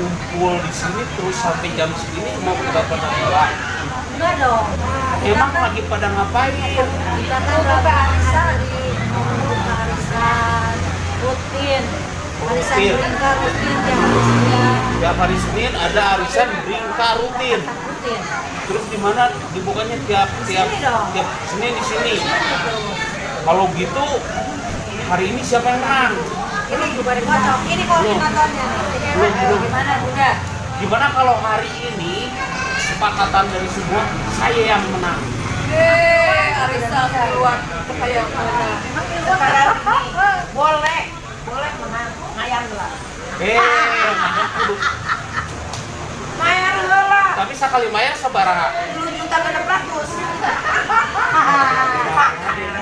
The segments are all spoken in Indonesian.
ngumpul di sini terus sampai jam segini mau nggak pernah pulang? Enggak dong. Emang lagi pada ngapain? Kita kan berapa arisan di arisan rutin. Arisan Rutin. bringka rutin tiap Tiap hari Senin ada arisan bringka rutin. rutin. Terus di mana dibukanya tiap sini dong. tiap Senin di sini. Kalau gitu hari ini siapa yang menang? Ini juga dipotong. Ini koordinatornya nih. Belum. Gimana Bunda? Gimana kalau hari ini kesepakatan dari semua saya yang menang? Arisan keluar kayak mana? Sekarang ini boleh menang ngayang lah. Mayar heula. Tapi sekali mayar sabaraha? 10 juta ke 600.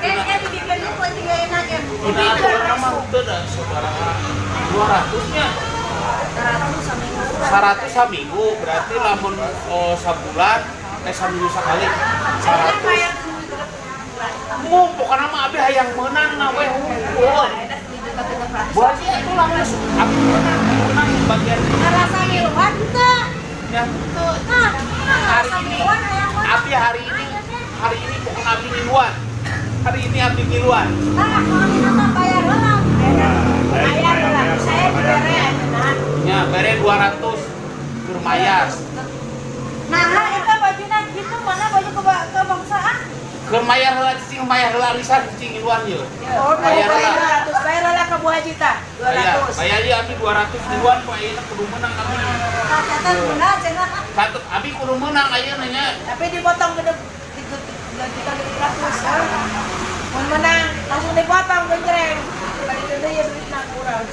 Kayaknya dibikin lu buat tinggalin aja. Ini aturan nama itu dah sabaraha? 200-nya? 100 seminggu. 100 saminggu berarti lamun sabulan saminggu sekali. 100. Pokoknya nama abi hayang menang na weh. Buat itu langsung abi menang bagian Rasa ngiluan tuh. ya. Nah, Hari ini abi hari ini bukan abi ngiluan. Hari ini abi ngiluan. koordinator bayar heula. Bayar heula. Saya dibere nah. Ya, bere 200 bermayar. Nah, itu bajunya gitu mana baju kebangsaan? Bermayar heula cicing mayar heula arisan cicing ngiluan ye. Oh, Bayar heula. 200. Bayar heula ke Bu Haji tah. 200. Bayar ieu abi 200 ngiluan ku ayeuna kudu menang abi. Catat Bunda cenah. Catet abi kudu menang ayeuna nya. Tapi dipotong ke 300. Mun menang langsung dipotong genjreng. Balik deui ya duitna kurang.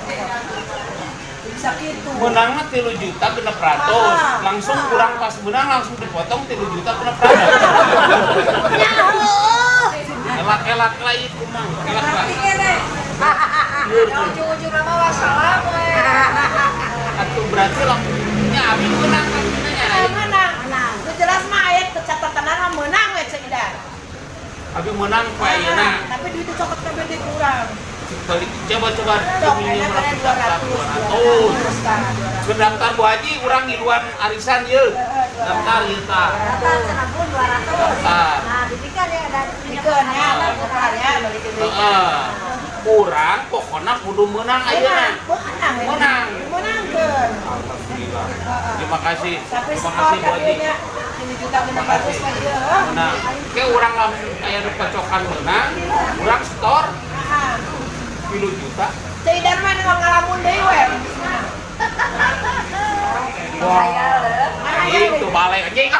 Bisa gitu. Menangnya 3 juta genep ratus, langsung kurang pas menang langsung dipotong 3 juta genep ratus. Elak-elak lah itu mah, elak lah. Ujung-ujung nama wassalam we. Atuh berarti langsungnya abi menang kan cenanya. Menang. Itu jelas mah aya catatan mah menang we Ceidan. Abi menang ku ayeuna. Tapi duit itu cokot kabeh di kurang. Balik coba Dok, minjem enak keren 200. Pendaftar Bu Haji urang ngiluan arisan ye. Daftar ieu tah. Daftar cenah pun 200. Daftar. Nah, didikan ya ada dikeunnya, daftar ya balik deui. Heeh. Kurang pokoknya kudu menang ayeuna. Menang. Menangkeun. Alhamdulillah. Terima kasih. Tapi Terima skor kasih Bu Haji. kayaknya 7 juta 600 mah ieu. Menang. Ke urang lamun aya nu cocokan menang, urang store 10 juta. Ceidan mah nu ngalamun deui we. Wah. Itu balai anjing.